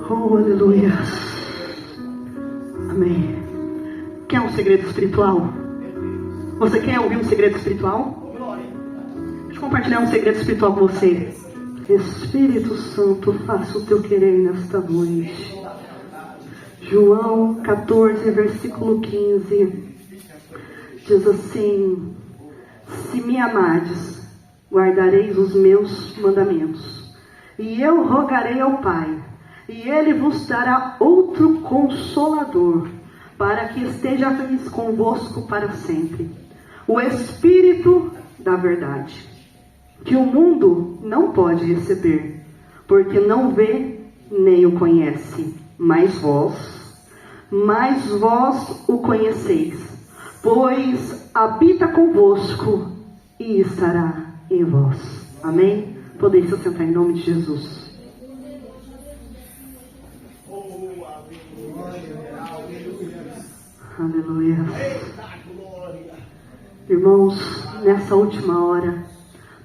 Oh, aleluia. Amém. Quer um segredo espiritual? Você quer ouvir um segredo espiritual? Deixa eu compartilhar um segredo espiritual com você. Espírito Santo, faça o teu querer nesta noite. João 14, versículo 15. Diz assim: se me amardes, guardareis os meus mandamentos. E eu rogarei ao Pai, e Ele vos dará outro Consolador, para que esteja convosco para sempre. O Espírito da verdade, que o mundo não pode receber, porque não vê nem o conhece. Mas vós o conheceis, pois habita convosco e estará em vós. Amém? Podeis se sentar em nome de Jesus. Aleluia. Irmãos, nessa última hora,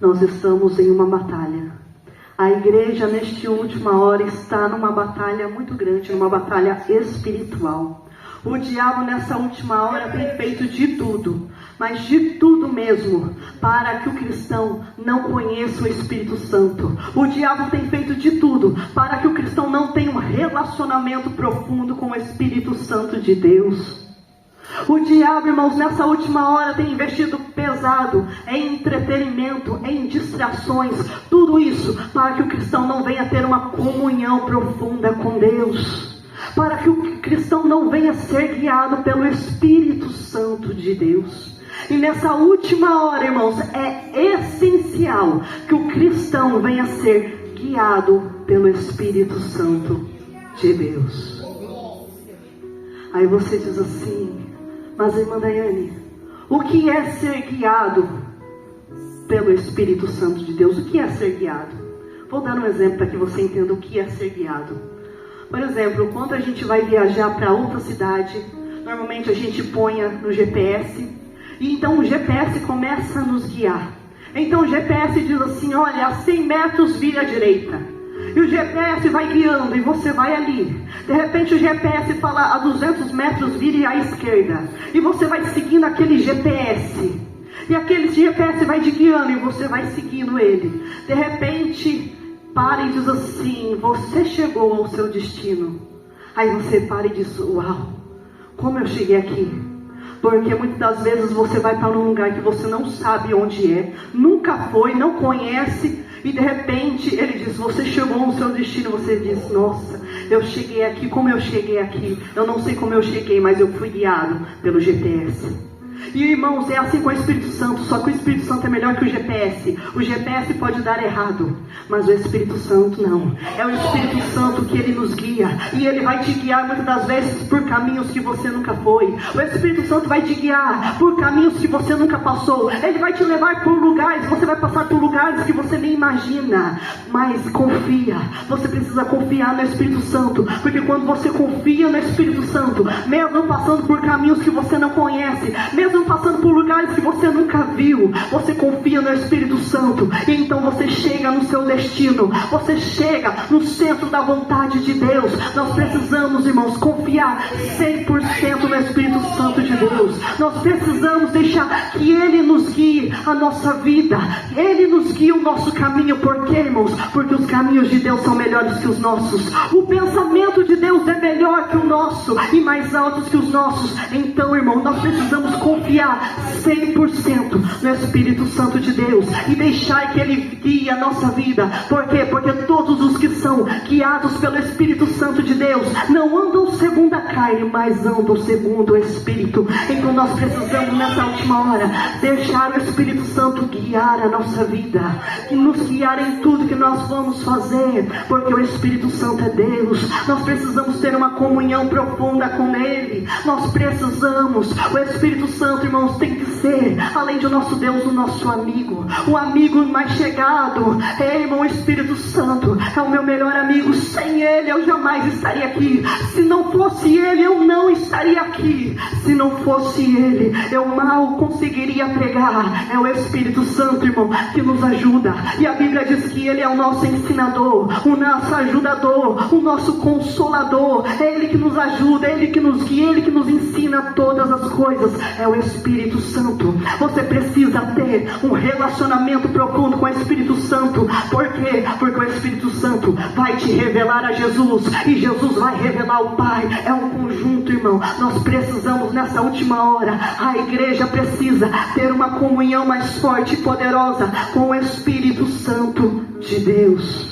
nós estamos em uma batalha. A igreja, nesta última hora, está numa batalha muito grande, numa batalha espiritual. O diabo, nessa última hora, tem feito de tudo, mas de tudo mesmo, para que o cristão não conheça o Espírito Santo. O diabo tem feito de tudo, para que o cristão não tenha um relacionamento profundo com o Espírito Santo de Deus. O diabo, irmãos, nessa última hora tem investido pesado em entretenimento, em distrações, tudo isso para que o cristão não venha ter uma comunhão profunda com Deus, para que o cristão não venha ser guiado pelo Espírito Santo de Deus. E nessa última hora, irmãos, é essencial que o cristão venha ser guiado pelo Espírito Santo de Deus. Aí você diz assim: mas irmã Daiane, o que é ser guiado pelo Espírito Santo de Deus? O que é ser guiado? Vou dar um exemplo para que você entenda o que é ser guiado. Por exemplo, quando a gente vai viajar para outra cidade, normalmente a gente põe no GPS, e então o GPS começa a nos guiar. Então o GPS diz assim: olha, a 100 metros vira à direita. E o GPS vai guiando e você vai ali. De repente o GPS fala: a 200 metros vire à esquerda. E você vai seguindo aquele GPS. E aquele GPS vai te guiando e você vai seguindo ele. De repente para e diz assim: você chegou ao seu destino. Aí você para e diz: uau, como eu cheguei aqui? Porque muitas das vezes você vai para um lugar que você não sabe onde é, nunca foi, não conhece, e de repente ele diz: você chegou ao seu destino. Você diz: nossa, eu cheguei aqui. Como eu cheguei aqui? Eu não sei como eu cheguei, mas eu fui guiado pelo GPS. E irmãos, é assim com o Espírito Santo, só que o Espírito Santo é melhor que o GPS. O GPS pode dar errado, mas o Espírito Santo não. É o Espírito Santo que ele nos guia, e ele vai te guiar muitas das vezes por caminhos que você nunca foi. O Espírito Santo vai te guiar por caminhos que você nunca passou. Ele vai te levar por lugares, você vai passar por lugares que você nem imagina. Mas confia, você precisa confiar no Espírito Santo, porque quando você confia no Espírito Santo, mesmo passando por caminhos que você não conhece, mesmo passando por lugares que você nunca viu, você confia no Espírito Santo, e então você chega no seu destino, você chega no centro da vontade de Deus. Nós precisamos, irmãos, confiar 100% no Espírito Santo de Deus. Nós precisamos deixar que Ele nos guie a nossa vida, Ele nos guia o nosso caminho. Por quê, irmãos? Porque os caminhos de Deus são melhores que os nossos. O pensamento de Deus é melhor que o nosso e mais altos que os nossos. Então, irmão, nós precisamos confiar 100% no Espírito Santo de Deus e deixar que Ele guie a nossa vida. Por quê? Porque todos os que são guiados pelo Espírito Santo de Deus não andam segundo a carne, mas andam segundo o Espírito. Então nós precisamos nessa última hora deixar o Espírito Santo guiar a nossa vida e nos guiar em tudo que nós vamos fazer, porque o Espírito Santo é Deus. Nós precisamos ter uma comunhão profunda com Ele. Nós precisamos, o Espírito Santo, irmãos, tem que ser, além de nosso Deus, o nosso amigo, o amigo mais chegado. Irmão, o Espírito Santo é o meu melhor amigo. Sem Ele eu jamais estaria aqui. Se não fosse Ele, eu não estaria aqui. Se não fosse Ele, eu mal conseguiria pregar. É o Espírito Santo, irmão, que nos ajuda. E a Bíblia diz que Ele é o nosso ensinador, o nosso ajudador, o nosso consolador. É Ele que nos ajuda, é Ele que nos guia, Ele que nos ensina todas as coisas. É o Espírito Santo. Você precisa ter um relacionamento profundo com o Espírito Santo. Por quê? Porque o Espírito Santo vai te revelar a Jesus, e Jesus vai revelar o Pai. É um conjunto, irmão. Nós precisamos nessa última hora, a igreja precisa ter uma comunhão mais forte e poderosa com o Espírito Santo de Deus.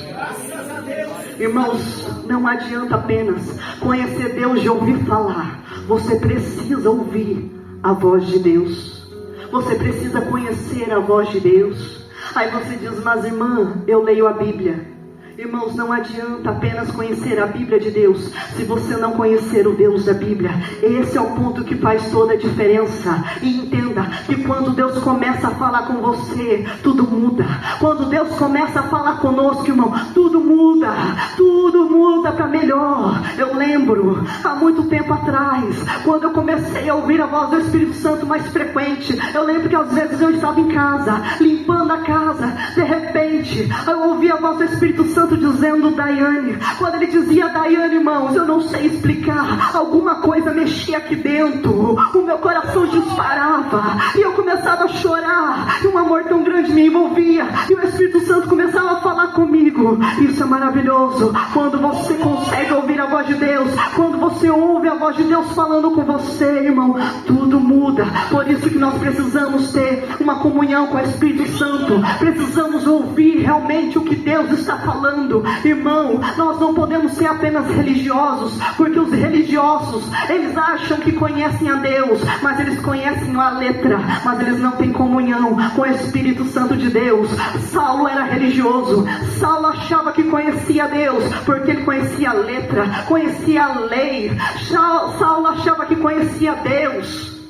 Irmãos, não adianta apenas conhecer Deus de ouvir falar. Você precisa ouvir a voz de Deus. Você precisa conhecer a voz de Deus. Aí você diz, mas irmã, eu leio a Bíblia. Irmãos, não adianta apenas conhecer a Bíblia de Deus se você não conhecer o Deus da Bíblia. Esse é o ponto que faz toda a diferença. E entenda que quando Deus começa a falar com você, tudo muda. Quando Deus começa a falar conosco, irmão, tudo muda. Tudo muda para melhor. Eu lembro, há muito tempo atrás, quando eu comecei a ouvir a voz do Espírito Santo mais frequente, eu lembro que às vezes eu estava em casa, limpando a casa, de repente, eu ouvia a voz do Espírito Santo dizendo Daiane. Quando ele dizia Daiane, irmãos, eu não sei explicar, alguma coisa mexia aqui dentro, o meu coração disparava, e eu começava a chorar, e um amor tão grande me envolvia, e o Espírito Santo começava a falar comigo. Isso é maravilhoso, quando você consegue ouvir a voz de Deus, quando você ouve a voz de Deus falando com você, irmão, tudo muda. Por isso que nós precisamos ter uma comunhão com o Espírito Santo, precisamos ouvir realmente o que Deus está falando. Irmão, nós não podemos ser apenas religiosos, porque os religiosos, eles acham que conhecem a Deus, mas eles conhecem a letra, mas eles não têm comunhão com o Espírito Santo de Deus. Saulo era religioso, Saulo achava que conhecia Deus, porque ele conhecia a letra, conhecia a lei. Saulo achava que conhecia Deus,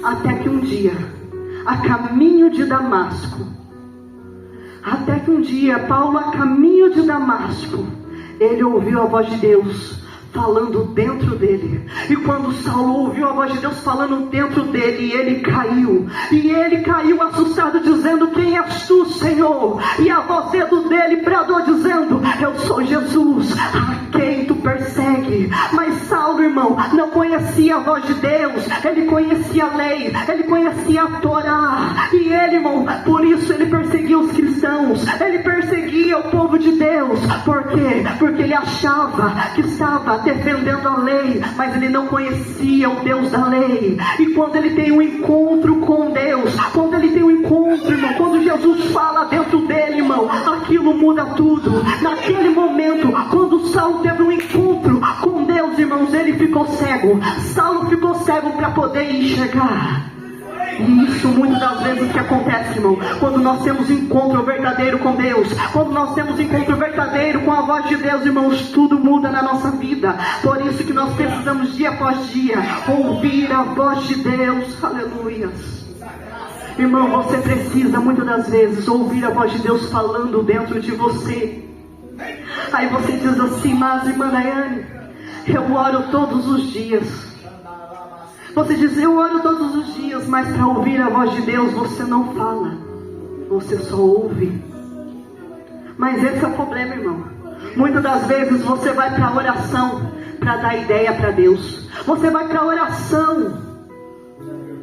até que um dia, a caminho de Damasco, Paulo, a caminho de Damasco, ele ouviu a voz de Deus falando dentro dele. E quando Saulo ouviu a voz de Deus falando dentro dele, ele caiu. E ele caiu assustado, dizendo, quem és tu, Senhor? E a voz dele bradou, dizendo, eu sou Jesus, a quem tu persegue. Mas Saulo, irmão, não conhecia a voz de Deus, ele conhecia a lei, ele conhecia a Torá. E ele, irmão, por isso ele perseguia os cristãos, ele perseguia o povo de Deus. Por quê? Porque ele achava que estava defendendo a lei, mas ele não conhecia o Deus da lei. E quando ele tem um encontro com Deus, quando ele tem um encontro, irmão, quando Jesus fala dentro dele, irmão, aquilo muda tudo. Naquele momento, quando Saulo teve um encontro com Deus, irmãos, ele ficou cego. Saulo ficou cego para poder enxergar. E isso muitas das vezes que acontece, irmão, quando nós temos encontro verdadeiro com Deus, quando nós temos encontro verdadeiro com a voz de Deus, irmãos, tudo muda na nossa vida. Por isso que nós precisamos dia após dia ouvir a voz de Deus. Aleluia. Irmão, você precisa muitas das vezes ouvir a voz de Deus falando dentro de você. Aí você diz assim, mas irmã Daiane, eu oro todos os dias. Você diz, eu oro todos os dias, mas para ouvir a voz de Deus você não fala, você só ouve. Mas esse é o problema, irmão. Muitas das vezes você vai para a oração para dar ideia para Deus. Você vai para a oração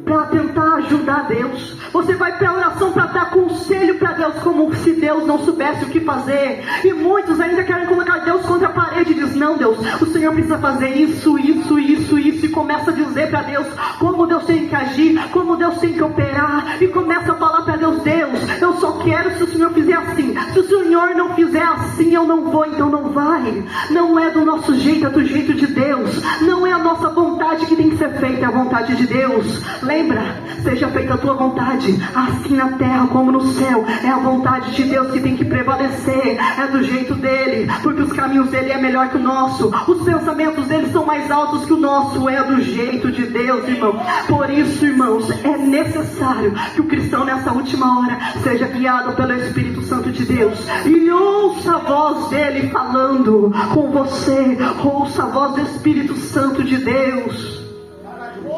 para tentar ajudar Deus. Você vai para a oração para dar conselho para Deus, como se Deus não soubesse o que fazer. E muitos ainda querem colocar Deus contra a parede e diz, não Deus, o Senhor precisa fazer isso, e começa a dizer para Deus como Deus tem que agir, como Deus tem que operar, e começa a falar para Deus, Deus, eu só quero se o Senhor fizer assim, se o Senhor não fizer assim, eu não vou, então não vai. Não é do nosso jeito, é do jeito de Deus. Não é a nossa vontade que tem que ser feita, é a vontade vontade de Deus. Lembra? Seja feita a tua vontade, assim na terra como no céu. É a vontade de Deus que tem que prevalecer. É do jeito dele, porque os caminhos dele é melhor que o nosso. Os pensamentos dele são mais altos que o nosso. É do jeito de Deus, irmão. Por isso, irmãos, é necessário que o cristão nessa última hora seja guiado pelo Espírito Santo de Deus e ouça a voz dele falando com você. Ouça a voz do Espírito Santo de Deus.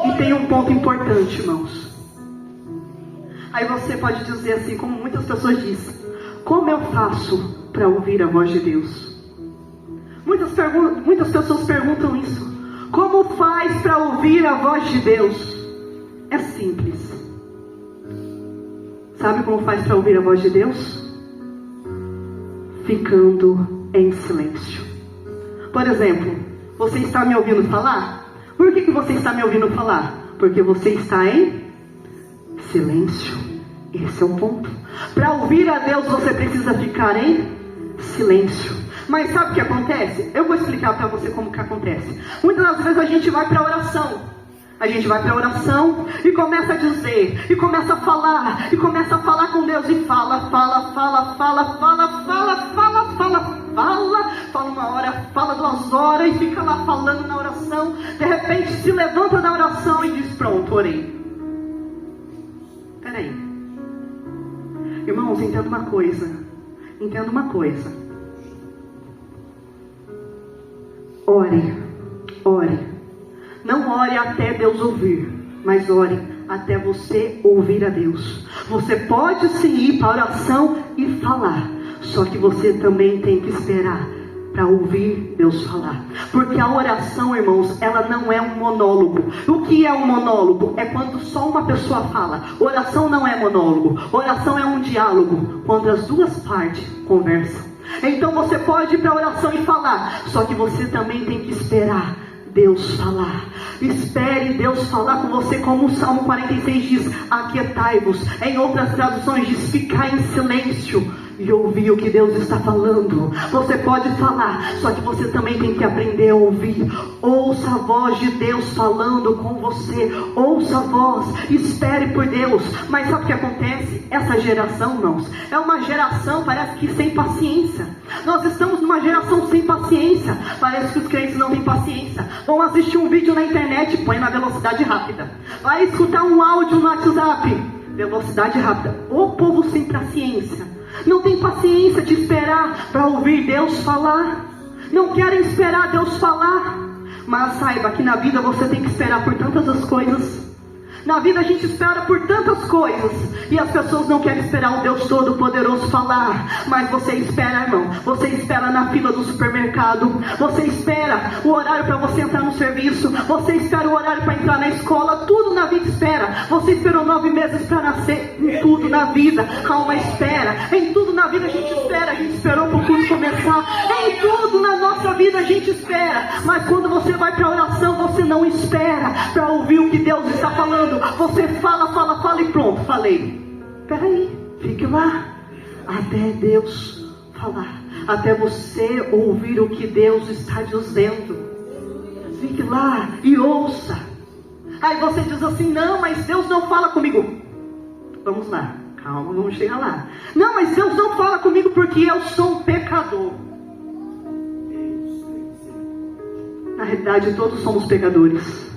E tem um ponto importante, irmãos. Aí você pode dizer assim, como muitas pessoas dizem: como eu faço para ouvir a voz de Deus? Muitas pessoas perguntam isso. Como faz para ouvir a voz de Deus? É simples. Sabe como faz para ouvir a voz de Deus? Ficando em silêncio. Por exemplo, você está me ouvindo falar? Por que você está me ouvindo falar? Porque você está em silêncio. Esse é o ponto. Para ouvir a Deus você precisa ficar em silêncio. Mas sabe o que acontece? Eu vou explicar para você como que acontece. Muitas das vezes a gente vai para a oração. A gente vai para a oração e começa a dizer, e começa a falar com Deus, e fala uma hora, fala 2 horas, e fica lá falando na oração. De repente se levanta da oração e diz: pronto, orei. Peraí, irmãos, entenda uma coisa. Ore. Não ore até Deus ouvir, mas ore até você ouvir a Deus. Você pode sim ir para a oração e falar, só que você também tem que esperar para ouvir Deus falar. Porque a oração, irmãos, ela não é um monólogo. O que é um monólogo? É quando só uma pessoa fala. Oração não é monólogo. Oração é um diálogo, quando as duas partes conversam. Então você pode ir para a oração e falar, só que você também tem que esperar Deus falar. Espere Deus falar com você, como o Salmo 46 diz: aquietai-vos. Em outras traduções diz: ficar em silêncio e ouvir o que Deus está falando. Você pode falar, só que você também tem que aprender a ouvir. Ouça a voz de Deus falando com você. Ouça a voz, espere por Deus. Mas sabe o que acontece? Essa geração, irmãos, é uma geração, parece que sem paciência. Nós estamos numa geração sem paciência. Parece que os crentes não têm paciência. Vão assistir um vídeo na internet, põe na velocidade rápida. Vai escutar um áudio no WhatsApp, velocidade rápida. O povo sem paciência. Não tem paciência de esperar para ouvir Deus falar. Não querem esperar Deus falar. Mas saiba que na vida você tem que esperar por tantas as coisas. Na vida a gente espera por tantas coisas, e as pessoas não querem esperar o Deus Todo-Poderoso falar. Mas você espera, irmão. Você espera na fila do supermercado. Você espera o horário para você entrar no serviço. Você espera o horário para entrar na escola. Tudo na vida espera. Você esperou 9 meses para nascer. Em tudo na vida há uma espera. Em tudo na vida a gente espera. A gente esperou para o curso começar. Em tudo na nossa vida a gente espera. Mas quando você vai para a oração, você não espera para ouvir o que Deus está falando. Você fala e pronto, falei. Peraí, fique lá até Deus falar, até você ouvir o que Deus está dizendo. Fique lá e ouça. Aí você diz assim: não, mas Deus não fala comigo. Vamos lá, calma, vamos chegar lá. Não, mas Deus não fala comigo porque eu sou um pecador. Na realidade todos somos pecadores.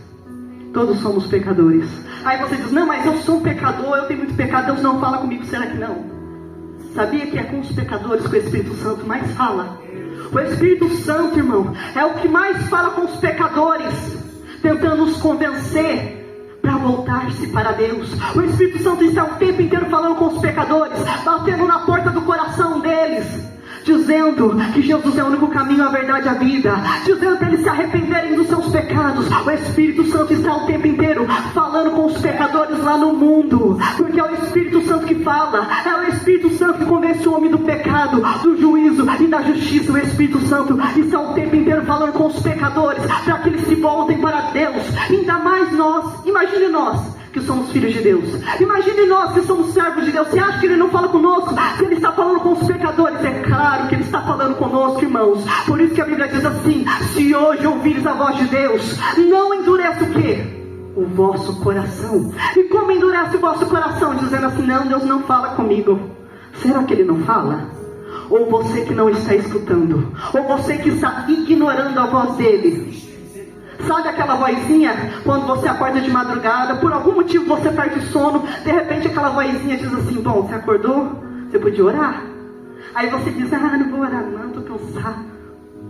Todos somos pecadores. Aí você diz: não, mas eu sou um pecador, eu tenho muito pecado, Deus não fala comigo. Será que não? Sabia que é com os pecadores que o Espírito Santo mais fala? O Espírito Santo, irmão, é o que mais fala com os pecadores, tentando os convencer para voltar-se para Deus. O Espírito Santo está o tempo inteiro falando com os pecadores, batendo na porta do coração deles, dizendo que Jesus é o único caminho, a verdade e a vida, dizendo para eles se arrependerem dos seus pecados. O Espírito Santo está o tempo inteiro falando com os pecadores lá no mundo, porque é o Espírito Santo que fala, é o Espírito Santo que convence o homem do pecado, do juízo e da justiça. O Espírito Santo está o tempo inteiro falando com os pecadores, para que eles se voltem para Deus. Ainda mais nós, imagine nós que somos filhos de Deus, imagine nós que somos servos de Deus. Você acha que Ele não fala conosco? Se Ele está falando com os pecadores, é claro que Ele está falando conosco, irmãos. Por isso que a Bíblia diz assim: se hoje ouvires a voz de Deus, não endureça o quê? o vosso coração. E como endurece o vosso coração? Dizendo assim, não, Deus não fala comigo. Será que Ele não fala? Ou você que não está escutando? Ou você que está ignorando a voz dEle? Sabe aquela vozinha, quando você acorda de madrugada, por algum motivo você perde o sono, de repente aquela vozinha diz assim, bom, você acordou? Você podia orar? Aí você diz, não vou orar não, estou cansado.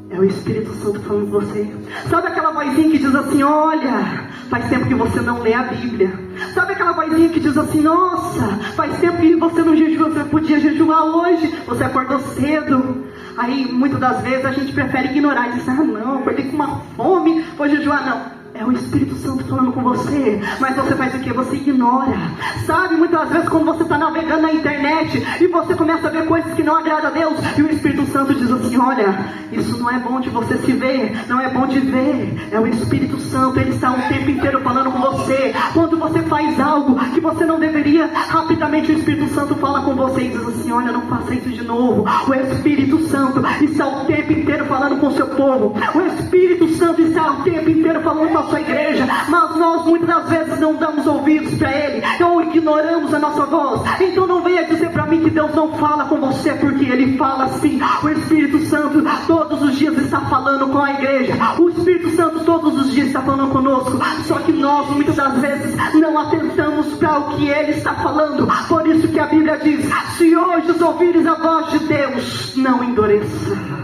É o Espírito Santo falando com você. Sabe aquela vozinha que diz assim, olha, faz tempo que você não lê a Bíblia. Sabe aquela vozinha que diz assim, nossa, faz tempo que você não jejua, você podia jejuar hoje, você acordou cedo. Aí muitas das vezes a gente prefere ignorar e dizer, não, acordei com uma fome, vou jejuar. Não, é o Espírito Santo falando com você. Mas você faz o que? Você ignora. Sabe, muitas vezes quando você está navegando na internet e você começa a ver coisas que não agradam a Deus, e o Espírito Santo diz assim, olha, isso não é bom de você se ver, não é bom de ver. É o Espírito Santo, Ele está o tempo inteiro falando com você. Quando você faz algo que você não deveria, rapidamente o Espírito Santo fala com você e diz assim, olha, não faça isso de novo. O Espírito Santo está o tempo inteiro falando com o seu povo. O Espírito Santo está o tempo inteiro falando com a sua igreja, mas nós muitas das vezes não damos ouvidos para Ele, ou ignoramos a nossa voz. Então não venha dizer para mim que Deus não fala com você, porque Ele fala sim. O Espírito Santo todos os dias está falando com a igreja. O Espírito Santo todos os dias está falando conosco, só que nós muitas das vezes não atentamos para o que Ele está falando. Por isso que a Bíblia diz, se hoje os ouvires a voz de Deus, não endureça.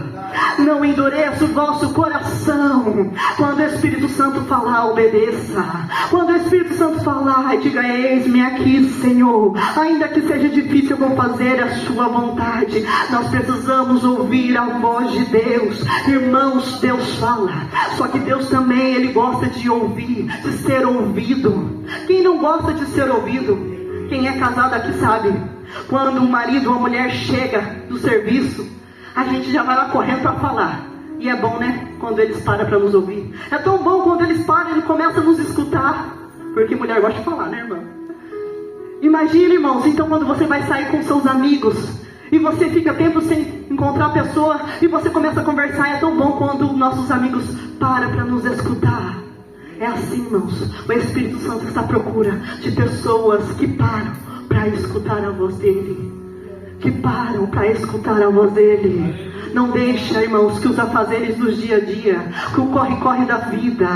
Não endureça o vosso coração. Quando o Espírito Santo falar, obedeça. Quando o Espírito Santo falar, diga, eis-me aqui, Senhor. Ainda que seja difícil, eu vou fazer a sua vontade. Nós precisamos ouvir a voz de Deus. Irmãos, Deus fala. Só que Deus também, Ele gosta de ouvir, de ser ouvido. Quem não gosta de ser ouvido? Quem é casado aqui sabe. Quando um marido ou uma mulher chega do serviço, a gente já vai lá correndo para falar. E é bom, né? Quando eles param para nos ouvir. É tão bom quando eles param e começam a nos escutar. Porque mulher gosta de falar, né, irmão? Imagina, irmãos, então quando você vai sair com seus amigos e você fica tempo sem encontrar a pessoa e você começa a conversar. É tão bom quando nossos amigos param para nos escutar. É assim, irmãos. O Espírito Santo está à procura de pessoas que param para escutar a voz dEle. Que param para escutar a voz dEle. Não deixa, irmãos, que os afazeres do dia a dia, que o corre-corre da vida,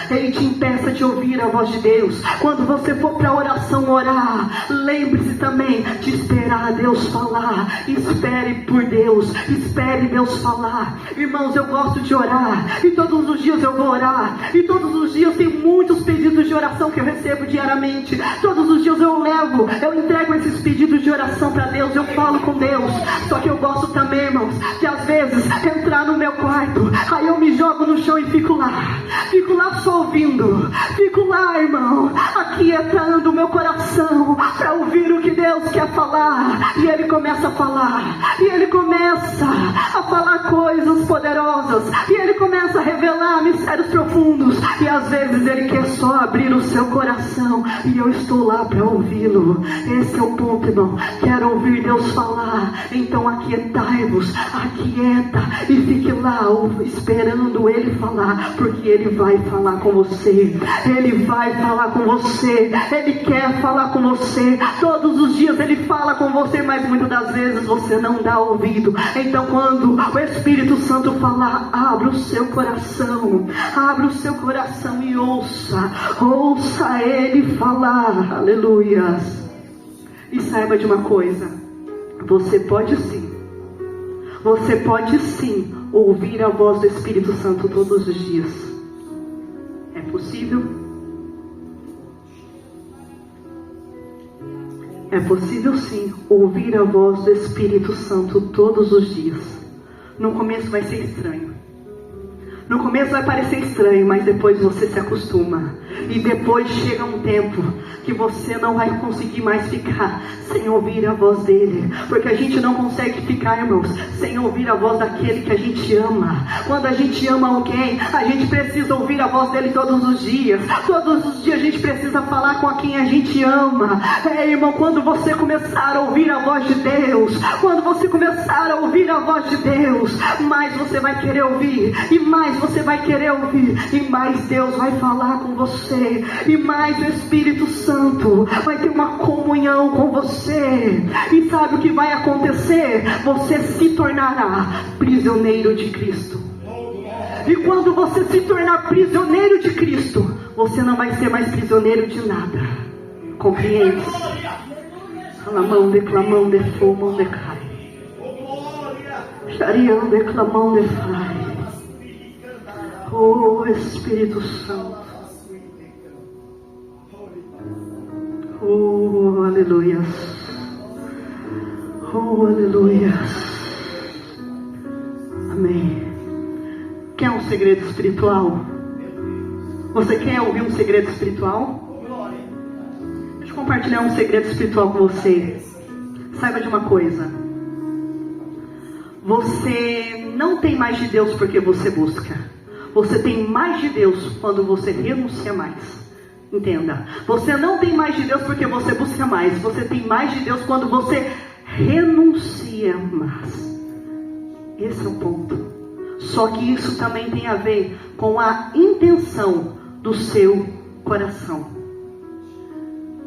Ele te impeça de ouvir a voz de Deus. Quando você for para a oração orar, lembre-se também de esperar Deus falar. Espere por Deus, espere Deus falar. Irmãos, eu gosto de orar, e todos os dias eu vou orar, e todos os dias tem muitos pedidos de oração que eu recebo diariamente. Todos os dias eu entrego esses pedidos de oração para Deus, eu falo com Deus. Só que eu gosto também, irmãos, de às vezes entrar no meu quarto, aí eu me jogo no chão e fico lá só ouvindo, fico lá, irmão, aquietando o meu coração para ouvir o que Deus quer falar. E Ele começa a falar, e Ele começa a falar coisas poderosas, e Ele começa a revelar mistérios profundos, e às vezes Ele quer só abrir o seu coração, e eu estou lá para ouvi-lo. Esse é o ponto, irmão. Quero ouvir Deus falar, então aquietai-vos, aquieta e fique lá esperando Ele falar, porque Ele vai falar com você. Ele vai falar com você. Ele quer falar com você. Todos os dias Ele fala com você, mas muitas das vezes você não dá ouvido. Então quando o Espírito Santo falar, abra o seu coração, abra o seu coração e ouça Ele falar. Aleluias. E saiba de uma coisa, você pode sim ouvir a voz do Espírito Santo todos os dias. É possível? É possível sim ouvir a voz do Espírito Santo todos os dias. No começo vai ser estranho. No começo vai parecer estranho, mas depois você se acostuma. E depois chega um tempo que você não vai conseguir mais ficar sem ouvir a voz dele. Porque a gente não consegue ficar, irmãos, sem ouvir a voz daquele que a gente ama. Quando a gente ama alguém, a gente precisa ouvir a voz dele todos os dias. Todos os dias a gente precisa falar com quem a gente ama. Irmão, quando você começar a ouvir a voz de Deus, quando você começar a ouvir a voz de Deus, mais você vai querer ouvir, e mais você vai querer ouvir, e mais Deus vai falar com você, e mais o Espírito Santo vai ter uma comunhão com você. E sabe o que vai acontecer? Você se tornará prisioneiro de Cristo. E quando você se tornar prisioneiro de Cristo, você não vai ser mais prisioneiro de nada. Compreende? Clamão, declamão, defumam, decai. Charião, declamão, defai. Oh Espírito Santo. Oh, aleluias. Oh, aleluias. Amém. Quer um segredo espiritual? Você quer ouvir um segredo espiritual? Deixa eu compartilhar um segredo espiritual com você. Saiba de uma coisa. Você não tem mais de Deus porque você busca. Você tem mais de Deus quando você renuncia mais. Entenda. Você não tem mais de Deus porque você busca mais. Você tem mais de Deus quando você renuncia mais. Esse é o ponto. Só que isso também tem a ver com a intenção do seu coração.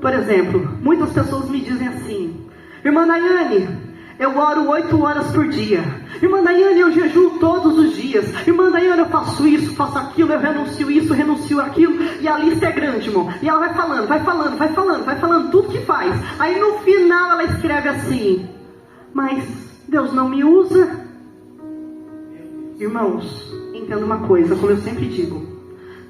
Por exemplo, muitas pessoas me dizem assim: irmã Daiane, eu oro 8 horas por dia. Irmã Daiane, eu jejuo todos os dias. Irmã Daiane, eu faço isso, faço aquilo, eu renuncio isso, renuncio aquilo. E a lista é grande, irmão. E ela vai falando, vai falando, vai falando, vai falando tudo que faz. Aí no final ela escreve assim: mas Deus não me usa. Irmãos, entenda uma coisa, como eu sempre digo.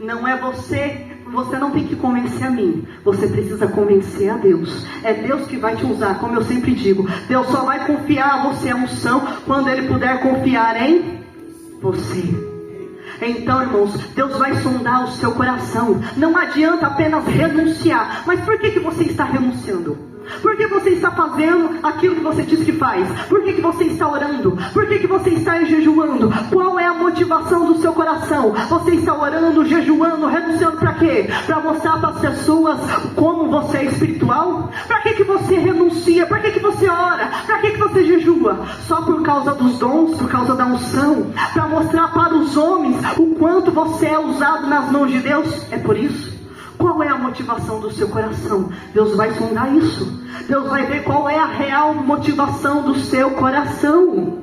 Não é você não tem que convencer a mim. Você precisa convencer a Deus. É Deus que vai te usar, como eu sempre digo. Deus só vai confiar a você a unção quando Ele puder confiar em você. Então, irmãos, Deus vai sondar o seu coração. Não adianta apenas renunciar. Mas por que você está renunciando? Por que você está fazendo aquilo que você diz que faz? Por que você está orando? Por que você está jejuando? Qual é a motivação do seu coração? Você está orando, jejuando, renunciando para quê? Para mostrar para as pessoas como você é espiritual? Para que você renuncia? Para que você ora? Para que você jejua? Só por causa dos dons, por causa da unção? Para mostrar para os homens o quanto você é usado nas mãos de Deus? É por isso? Qual é a motivação do seu coração? Deus vai sondar isso. Deus vai ver qual é a real motivação do seu coração.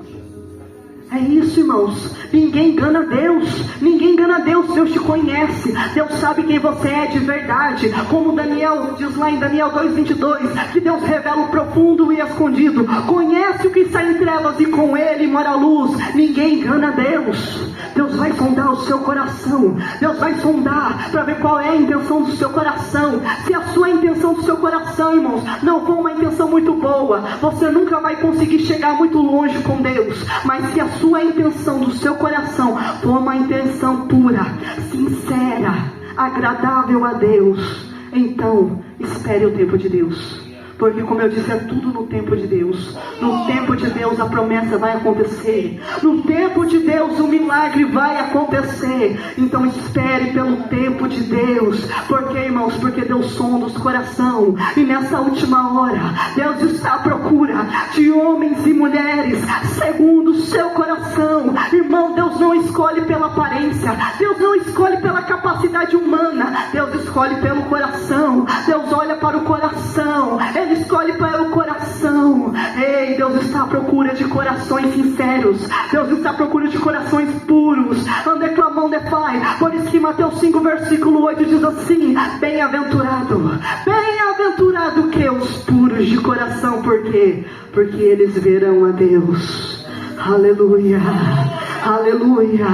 É isso, irmãos. Ninguém engana Deus. Ninguém engana Deus. Deus te conhece. Deus sabe quem você é de verdade. Como Daniel diz lá em Daniel 2:22, que Deus revela o profundo e escondido. Conhece o que está em trevas e com Ele mora a luz. Ninguém engana Deus. Deus vai sondar o seu coração. Deus vai sondar para ver qual é a intenção do seu coração. Se a sua intenção do seu coração, irmãos, não for uma intenção muito boa, você nunca vai conseguir chegar muito longe com Deus. Mas se a sua intenção do seu coração for uma intenção pura, sincera, agradável a Deus, então espere o tempo de Deus. Porque, como eu disse, é tudo no tempo de Deus. No tempo de Deus a promessa vai acontecer. No tempo de Deus o milagre vai acontecer. Então espere pelo tempo de Deus. Porque, irmãos, porque Deus sonda os corações. E nessa última hora, Deus está à procura de homens e mulheres segundo o seu coração. Irmão, Deus não escolhe pela aparência. Deus não escolhe pela capacidade humana. Deus escolhe pelo coração. Deus olha para o coração. Ele escolhe para o coração. Ei, Deus está à procura de corações sinceros. Deus está à procura de corações puros. Andeclamão de Pai. Por isso que Mateus 5, versículo 8 diz assim: bem-aventurado, bem-aventurado que os puros de coração. Por quê? Porque eles verão a Deus. Aleluia, aleluia.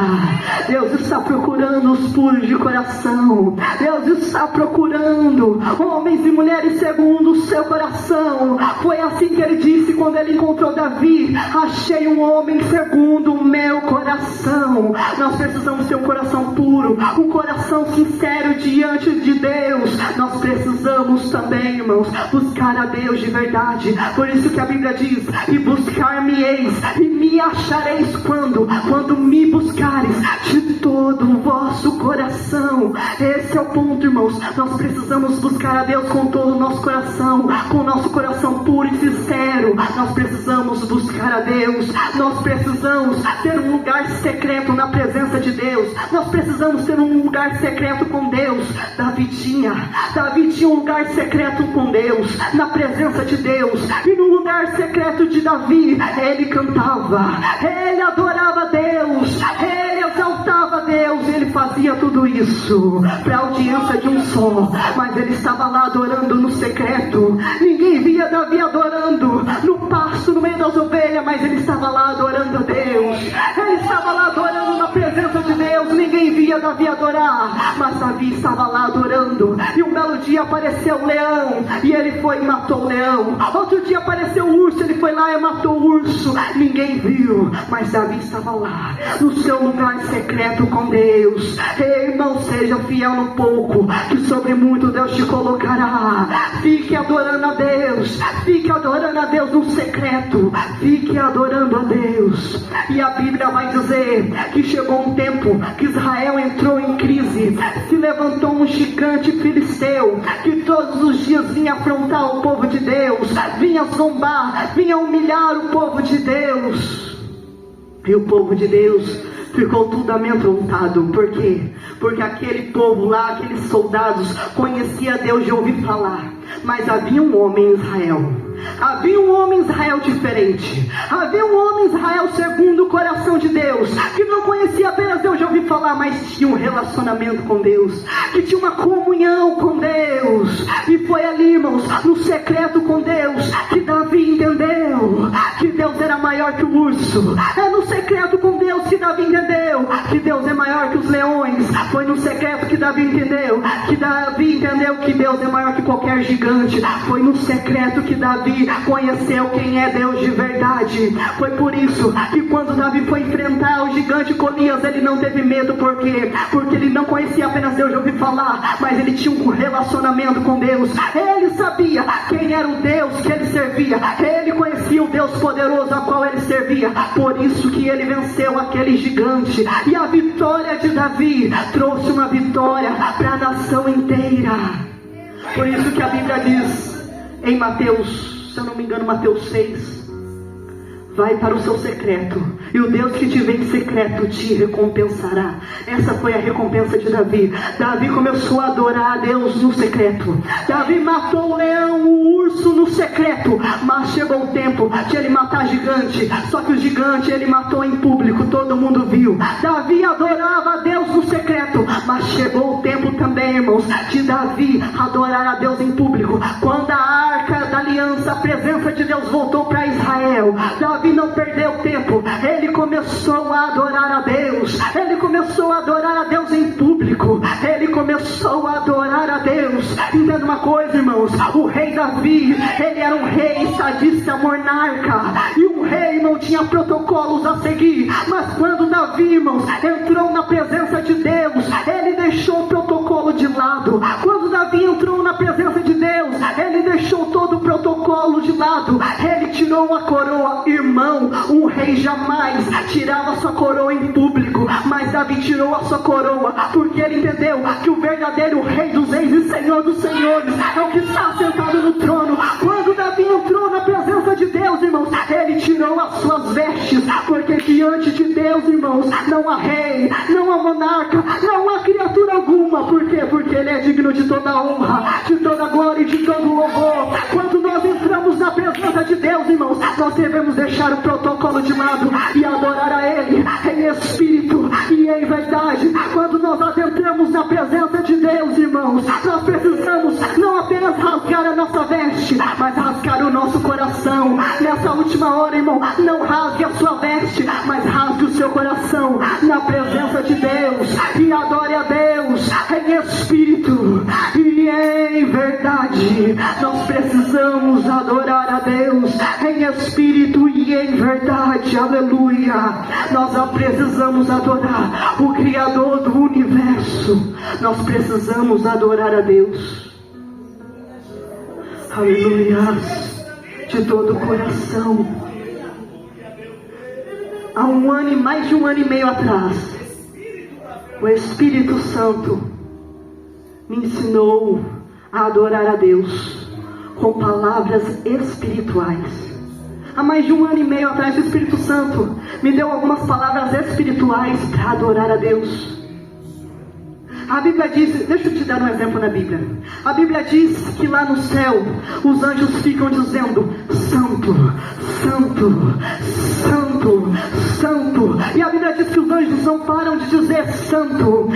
Deus está procurando os puros de coração. Deus está procurando homens e mulheres segundo o seu coração. Foi assim que ele disse quando ele encontrou Davi: achei um homem segundo o meu coração. Nós precisamos ter um coração puro, um coração sincero diante de Deus. Nós precisamos também, irmãos, buscar a Deus de verdade. Por isso que a Bíblia diz: e buscar-me-eis e me achareis quando me buscares de todo o vosso nosso coração. Esse é o ponto, irmãos. Nós precisamos buscar a Deus com todo o nosso coração, com o nosso coração puro e sincero. Nós precisamos buscar a Deus. Nós precisamos ter um lugar secreto na presença de Deus. Nós precisamos ter um lugar secreto com Deus. Davi tinha um lugar secreto com Deus, na presença de Deus. E no lugar secreto de Davi, ele cantava, ele adorava a Deus, ele exaltava a Deus. Ele fazia tudo isso para a audiência de um só, mas ele estava lá adorando no secreto. Ninguém via Davi adorando no pasto, no meio das ovelhas, mas ele estava lá adorando a Deus. Ele estava lá adorando na presença de Deus. Ninguém via Davi adorar, mas Davi estava lá adorando. E um belo dia apareceu o leão, e ele foi e matou o leão. Outro dia apareceu o urso, ele foi lá e matou o urso. Ninguém viu, mas Davi estava lá, no seu lugar secreto com Deus. Ei, irmão, seja fiel no pouco, que sobre muito Deus te colocará. Fique adorando a Deus, fique adorando a Deus no secreto, fique adorando a Deus. E a Bíblia vai dizer que chegou um tempo que Israel entrou em crise. Se levantou um gigante filisteu, que todos os dias vinha afrontar o povo de Deus, vinha zombar, vinha humilhar o povo de Deus. E o povo de Deus ficou tudo amedrontado. Por quê? Porque aquele povo lá, aqueles soldados, conhecia Deus de ouvir falar. Mas havia um homem em Israel. Havia um homem em Israel diferente. Havia um homem em Israel segundo o coração de Deus, que não conhecia apenas Deus de ouvir falar, mas tinha um relacionamento com Deus, que tinha uma comunhão com Deus. E foi ali, irmãos, no secreto com Deus, que Davi entendeu que Deus era maior que o urso. É no secreto com Deus que Davi entendeu que Deus é maior que os leões. Foi no secreto que Davi entendeu que Deus é maior que qualquer gigante. Foi no secreto que Davi conheceu quem é Deus de verdade. Foi por isso que quando Davi foi enfrentar o gigante Golias, ele não teve medo. Por quê? Porque ele não conhecia apenas Deus de ouvir falar, mas ele tinha um relacionamento com Deus. Ele sabia quem era o Deus que ele servia. Ele conhecia o Deus poderoso a qual ele servia. Por isso que ele venceu aquele gigante. E a vitória de Davi trouxe uma vitória para a nação inteira. Por isso que a Bíblia diz em Mateus, se eu não me engano, Mateus 6, vai para o seu secreto, e o Deus que te vê em secreto te recompensará. Essa foi a recompensa de Davi. Davi começou a adorar a Deus no secreto. Davi matou o leão, o urso no secreto. Mas chegou o tempo de ele matar gigante. Só que o gigante ele matou em público, todo mundo viu. Davi adorava a Deus no secreto. Mas chegou o tempo também, irmãos, de Davi adorar a Deus em público. Quando a arca da aliança, a presença de Deus voltou para Israel, Davi não perdeu tempo. Ele começou a adorar a Deus. Ele começou a adorar a Deus em público. Ele começou a adorar a Deus. Entenda uma coisa, irmãos, o rei Davi, ele era um rei estadista, monarca, e um rei não tinha protocolos a seguir. Mas quando Davi, irmãos, entrou na presença de Deus, ele deixou o protocolo de lado. Quando Davi entrou na presença de Deus, ele deixou todo o protocolo de lado. Ele tirou a coroa. Irmão, um rei jamais tirava sua coroa em público, mas Davi tirou a sua coroa, porque ele entendeu que o verdadeiro rei dos reis e senhor dos senhores é o que está sentado no trono. Quando Davi entrou na presença de Deus, irmãos, ele tirou as suas vestes, porque diante de Deus, irmãos, não há rei, não há monarca, não há criatura alguma. Por quê? Porque ele é digno de toda honra, de toda glória e de todo louvor. Quando nós entramos na presença de Deus, irmãos, nós devemos deixar o protocolo de lado e adorar a Ele em espírito e em verdade. Quando nós adentramos na presença de Deus, irmãos, nós precisamos não apenas rasgar a nossa veste, mas rasgar o nosso coração. Nessa última hora, irmão, não rasgue a sua veste, mas rasgue o seu coração na presença de Deus e adore a Deus em espírito e em verdade. Nós precisamos adorar a Deus em espírito e em verdade. Aleluia. Nós precisamos adorar o Criador do universo. Nós precisamos adorar a Deus. Aleluia. De todo o coração. Há mais de um ano e meio atrás, O Espírito Santo me ensinou a adorar a Deus com palavras espirituais. Há mais de 1 ano e meio atrás, o Espírito Santo me deu algumas palavras espirituais para adorar a Deus. A Bíblia diz, deixa eu te dar um exemplo na Bíblia. A Bíblia diz que lá no céu, os anjos ficam dizendo: Santo, Santo, Santo, Santo. E a Bíblia diz que os anjos não param de dizer Santo,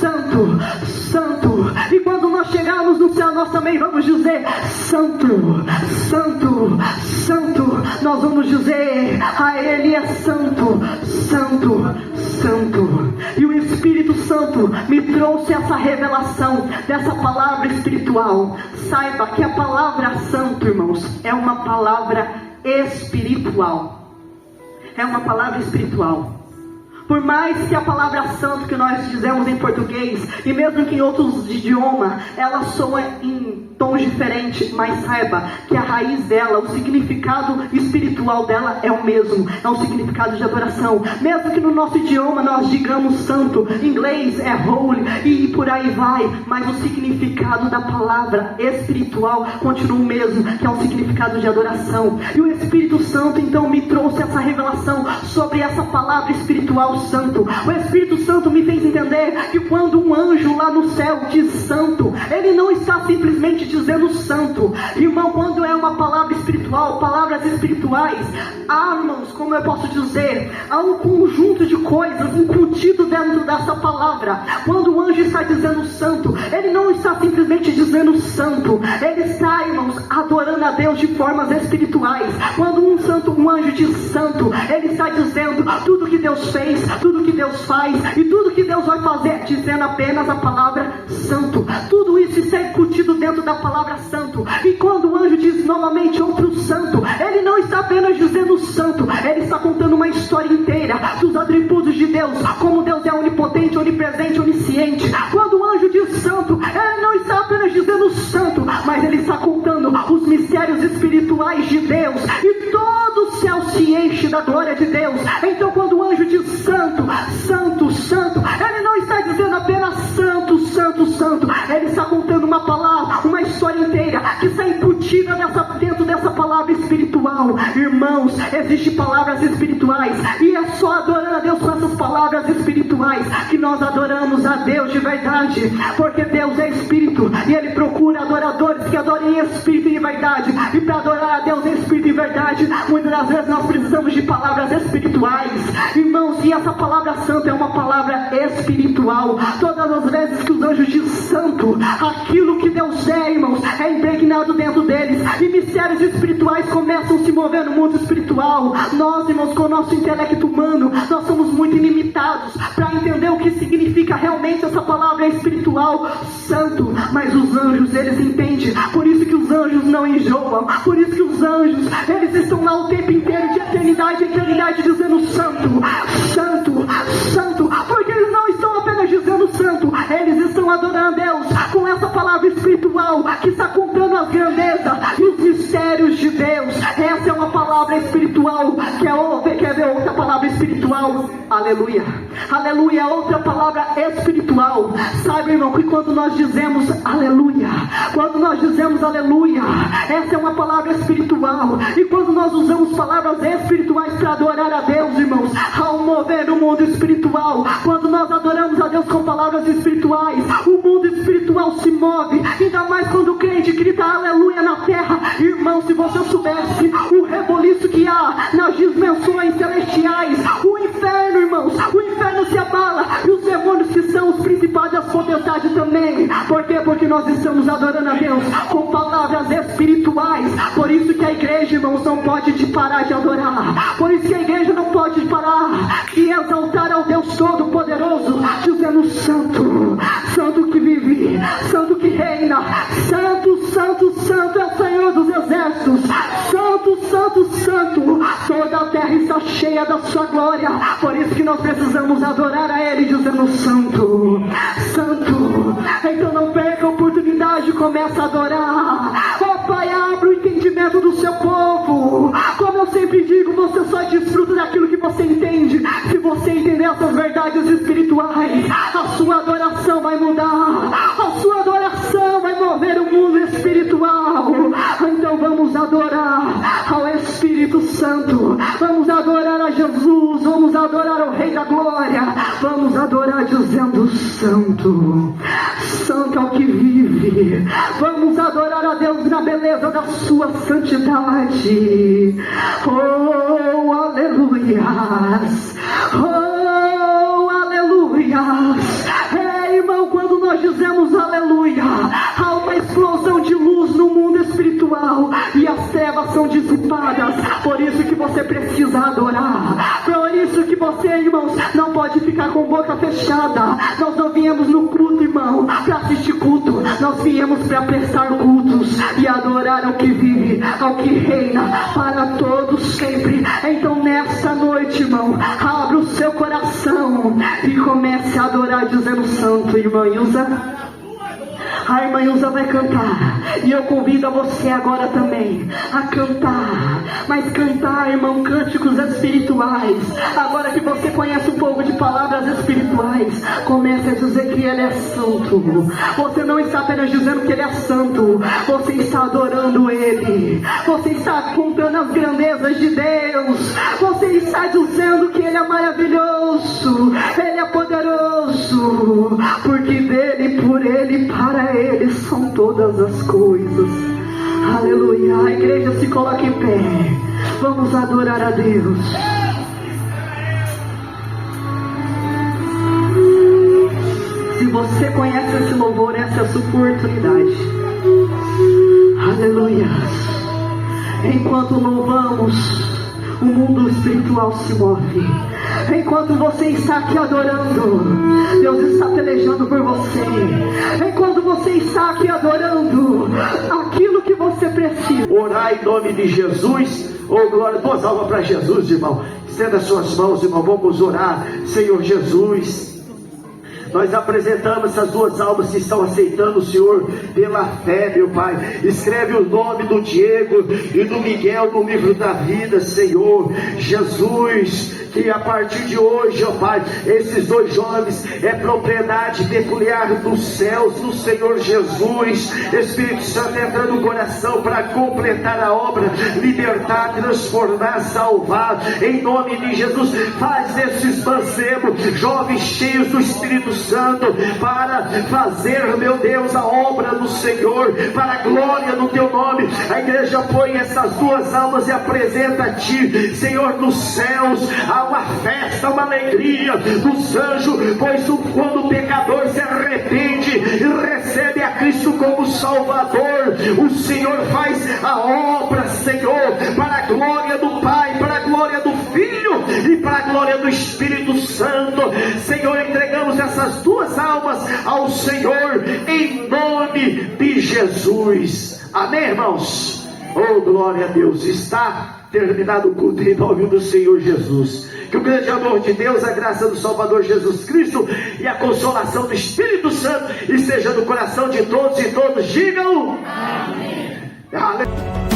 Santo, Santo. E quando nós chegarmos no céu, nós também vamos dizer Santo, Santo, Santo. Nós vamos dizer: a Ele é Santo, Santo, Santo. E o Espírito Santo me trouxe essa revelação dessa palavra espiritual. Saiba que a palavra santo, irmãos, é uma palavra espiritual. É uma palavra espiritual. Por mais que a palavra santo que nós dizemos em português, e mesmo que em outros idiomas, ela soa em tons diferentes, mas saiba que a raiz dela, o significado espiritual dela é o mesmo, é um significado de adoração. Mesmo que no nosso idioma nós digamos santo, em inglês é holy, e por aí vai, mas o significado da palavra espiritual continua o mesmo, que é um significado de adoração. E o Espírito Santo então me trouxe essa revelação sobre essa palavra espiritual santo. O Espírito Santo me fez entender que quando um anjo lá no céu diz santo, ele não está simplesmente dizendo santo. Irmão, quando é uma palavra espiritual, palavras espirituais, há, irmãos, como eu posso dizer, há um conjunto de coisas incutido dentro dessa palavra. Quando o anjo está dizendo santo, ele não está simplesmente dizendo santo, ele está, irmãos, adorando a Deus de formas espirituais. Quando um anjo diz santo, ele está dizendo tudo que Deus fez, tudo que Deus faz e tudo que Deus vai fazer, dizendo apenas a palavra santo. Tudo isso está incutido dentro da palavra santo. E quando o anjo diz novamente outro santo, ele não está apenas dizendo santo, ele está contando uma história inteira dos atributos de Deus, como Deus é onipotente, onipresente, onisciente. Quando o anjo diz santo, ele não está apenas dizendo santo, mas ele está contando os mistérios espirituais de Deus, e todo o céu se enche da glória de Deus. Então quando o anjo diz santo, santo, santo, ele não está dizendo apenas santo, santo, santo, ele está contando uma palavra, uma história inteira que está incutida dentro dessa palavra espiritual. Irmãos, existem palavras espirituais, e é só adorando a Deus com essas palavras espirituais que nós adoramos a Deus de verdade, porque Deus é espírito e Ele procura adoradores que adorem em espírito e em verdade. E para adorar a Deus em espírito e verdade, muitas das vezes nós precisamos de palavras espirituais, irmãos. E essa palavra santo é uma palavra espiritual. Todas as vezes que os anjos dizem santo, aquilo que Deus é, irmãos, é impregnado dentro deles, e mistérios espirituais começam a se mover no mundo espiritual. Nós, irmãos, com o nosso intelecto humano, nós somos muito limitados para entender o que significa realmente essa palavra espiritual, santo. Mas os anjos, eles entendem. Por isso que os anjos não enjoam, por isso que os anjos, eles estão lá o tempo inteiro, de eternidade em eternidade, dizendo santo, santo, santo, porque eles não estão apenas dizendo santo, eles estão adorando a Deus com essa palavra espiritual que está contando as grandezas e os mistérios de Deus. Essa é uma palavra espiritual, quer ver outra palavra espiritual? Aleluia, aleluia, outra palavra espiritual. Saiba, irmão, que quando nós dizemos aleluia, quando nós dizemos aleluia, essa é uma palavra espiritual. E quando nós usamos palavras espirituais para adorar a Deus, irmãos, há um mover no mundo espiritual. Quando nós adoramos a Deus com palavras espirituais, o mundo espiritual se move, ainda mais quando o crente grita aleluia na terra. Irmão, se você soubesse o reboliço que há nas dimensões celestiais, o inferno, irmãos, o inferno se abala, e os demônios que são os principais das potestades também. Por quê? Porque nós estamos adorando a Deus com palavras espirituais. Por isso que a igreja, irmãos, não pode parar de adorar. Por isso que a igreja não pode parar de exaltar ao Deus Todo-Poderoso, dizendo santo, santo que vive, santo que reina, santo, santo, santo é o Senhor dos exércitos, santo, santo, santo, toda a terra está cheia da sua glória. Por isso que nós precisamos adorar a Ele, dizendo santo, santo. Então não perca a oportunidade, começa a adorar. Oh Pai, abre o entendimento do seu povo. Como eu sempre digo, você só desfruta daquilo que você entende. Se você entender essas verdades espirituais, a sua adoração vai mudar, a sua adoração vai mover o mundo espiritual. Então vamos adorar ao Espírito Santo, vamos adorar a Jesus, vamos adorar o Rei da Glória, vamos adorar dizendo: Santo, Santo é o que vive. Vamos adorar a Deus na beleza da sua santidade. Oh, aleluias! Oh, aleluias! Irmão, quando nós dizemos aleluia, há uma explosão de luz no mundo espiritual e as trevas são dissipadas. Por isso que você precisa adorar. Por isso que você, irmãos, não pode ficar com boca fechada. Nós não viemos no culto, irmão, para assistir culto. Nós viemos para prestar cultos e adorar ao que vive, ao que reina para todos sempre. Então nesta noite, irmão, abra o seu coração e comece a adorar dizendo: Santo. Irmã Ilza, a irmã Ilza vai cantar, e eu convido a você agora também a cantar, mas cantar, irmão, cânticos espirituais. Agora que você conhece um pouco de palavras espirituais, comece a dizer que Ele é santo. Você não está apenas dizendo que Ele é santo, você está adorando Ele, você está contando as grandezas de Deus, você está dizendo que Ele é maravilhoso, Ele é poderoso, porque dele, por Ele, para Ele são todas as coisas. Aleluia. A igreja se coloca em pé. Vamos adorar a Deus. Se você conhece esse louvor, essa é a sua oportunidade. Aleluia. Enquanto louvamos, o mundo espiritual se move. Enquanto você está aqui adorando, Deus está pelejando por você. Enquanto você está aqui adorando aquilo que você precisa, orar em nome de Jesus. Oh glória, duas almas para Jesus, irmão. Estenda suas mãos, irmão, vamos orar. Senhor Jesus, nós apresentamos essas duas almas que estão aceitando o Senhor pela fé, meu Pai. Escreve o nome do Diego e do Miguel no livro da vida, Senhor Jesus. Que a partir de hoje, ó Pai, esses dois jovens é propriedade peculiar dos céus, do Senhor Jesus. Espírito Santo entra no coração para completar a obra, libertar, transformar, salvar, em nome de Jesus. Faz desses mancebos, jovens cheios do Espírito Santo, para fazer, meu Deus, a obra do Senhor, para a glória do Teu nome. A igreja põe essas duas almas e apresenta a Ti, Senhor, nos céus. Há uma festa, uma alegria dos anjos, pois quando o pecador se arrepende e recebe a Cristo como Salvador, o Senhor faz a obra, Senhor, para a glória do Pai, para a glória do Filho e para a glória do Espírito Santo. Senhor, entregamos essas duas almas ao Senhor em nome de Jesus. Amém, irmãos? Oh, glória a Deus. Está terminado o culto em nome do Senhor Jesus. Que o grande amor de Deus, a graça do Salvador Jesus Cristo e a consolação do Espírito Santo esteja no coração de todos e todos digam amém. Aleluia.